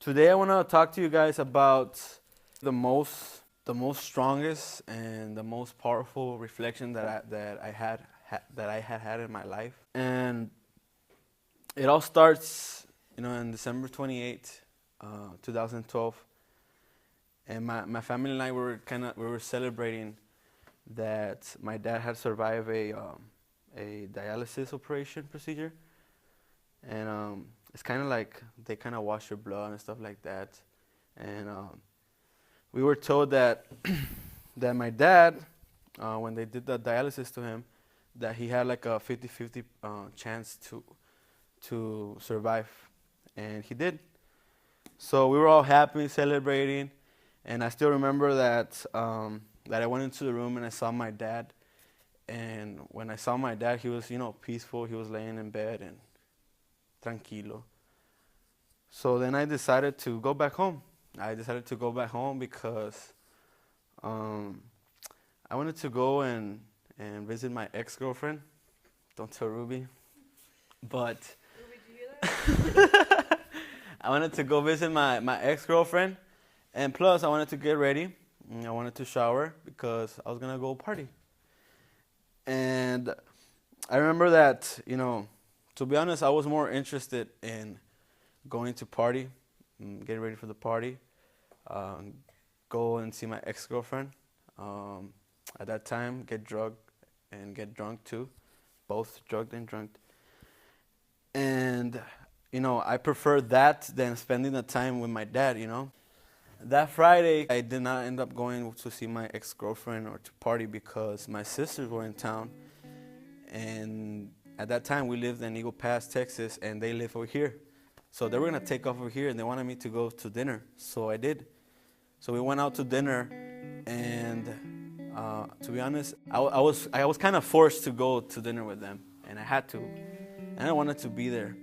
Today I want to talk to you guys about the most strongest and the most powerful reflection that I had in my life. And it all starts, in December 28th, 2012. And my family and I were celebrating that my dad had survived a dialysis operation procedure. And it's kind of like they kind of wash your blood and stuff like that. And we were told that that my dad, when they did the dialysis to him, that he had like a 50-50 chance to survive, and he did. So we were all happy, celebrating, and I still remember that I went into the room and I saw my dad. And when I saw my dad, he was peaceful. He was laying in bed and tranquilo. So then I decided to go back home. Because I wanted to go and visit my ex-girlfriend. Don't tell Ruby. But Ruby, do you hear that? I wanted to go visit my ex-girlfriend. And plus, I wanted to get ready. I wanted to shower because I was going to go party. And I remember that, to be honest, I was more interested in going to party, getting ready for the party, go and see my ex-girlfriend. At that time, get drugged and get drunk too, both drugged and drunk. And, I prefer that than spending the time with my dad. That Friday, I did not end up going to see my ex-girlfriend or to party because my sisters were in town. And at that time, we lived in Eagle Pass, Texas, and they live over here. So they were going to take off over here, and they wanted me to go to dinner. So I did. So we went out to dinner, and to be honest, I was kind of forced to go to dinner with them, and I had to. And I wanted to be there.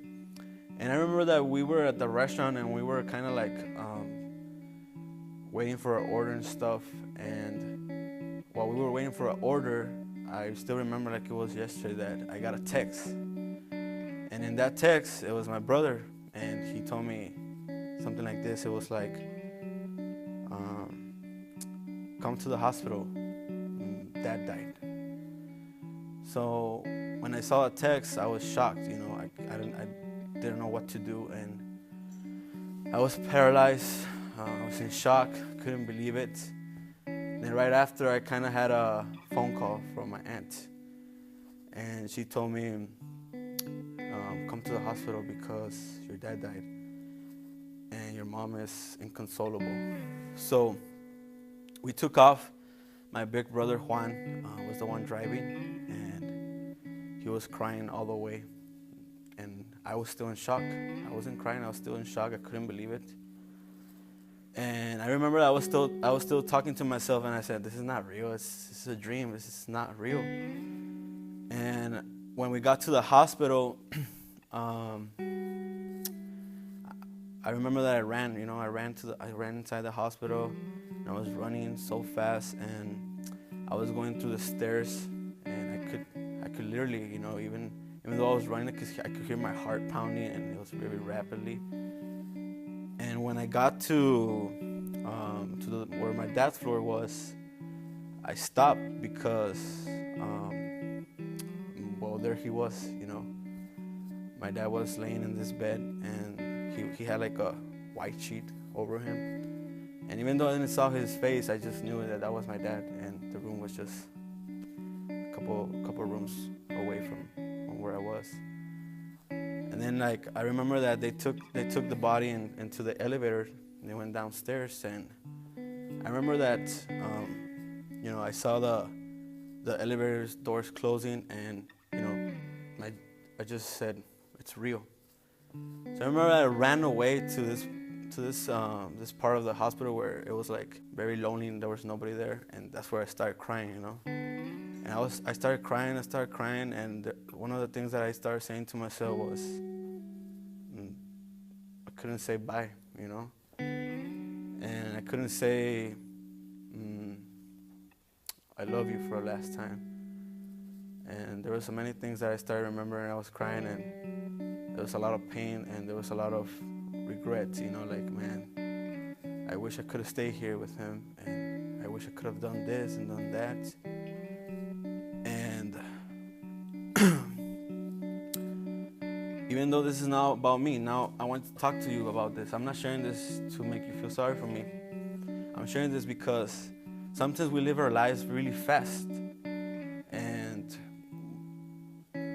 And I remember that we were at the restaurant, and we were kind of like waiting for our order and stuff. And while we were waiting for our order, I still remember like it was yesterday that I got a text. And in that text, it was my brother. And he told me something like this. It was like, come to the hospital. Dad died. So when I saw that text, I was shocked. I didn't know what to do. And I was paralyzed. I was in shock. Couldn't believe it. Then right after, I kind of had a phone call from my aunt. And she told me, come to the hospital because your dad died and your mom is inconsolable. So we took off. My big brother Juan was the one driving, and he was crying all the way. And I was still in shock. I wasn't crying. I was still in shock. I couldn't believe it. And I remember I was still talking to myself, and I said, "This is not real. This is a dream. This is not real." And when we got to the hospital, I remember that I ran. I ran inside the hospital, and I was running so fast, and I was going through the stairs, and I could literally, even though I was running, I could hear my heart pounding, and it was very rapidly. And when I got to where my dad's floor was, I stopped because, there he was. My dad was laying in this bed, and he had like a white sheet over him. And even though I didn't saw his face, I just knew that was my dad, and the room was just a couple rooms away from where I was. And then I remember that they took the body into the elevator, and they went downstairs, and I remember that I saw the elevator doors closing, and I just said, it's real. So I remember I ran away to this part of the hospital where it was like very lonely and there was nobody there, and that's where I started crying. And I started crying, and one of the things that I started saying to myself was, I couldn't say bye, and I couldn't say, I love you for a last time. And there were so many things that I started remembering. I was crying, and there was a lot of pain, and there was a lot of regrets, like, man, I wish I could have stayed here with him, and I wish I could have done this and done that. And even though this is not about me, now I want to talk to you about this. I'm not sharing this to make you feel sorry for me. I'm sharing this because sometimes we live our lives really fast, and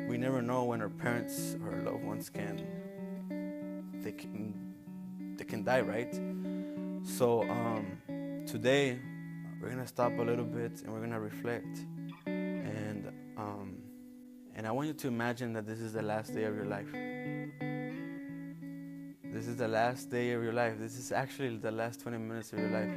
we never know when our parents or our loved ones can die, right? So today we're gonna stop a little bit and we're gonna reflect, and I want you to imagine that this is the last day of your life. This is the last day of your life. This is actually the last 20 minutes of your life.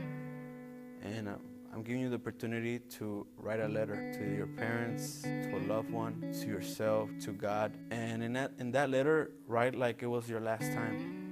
And I'm giving you the opportunity to write a letter to your parents, to a loved one, to yourself, to God. And in that letter, write like it was your last time.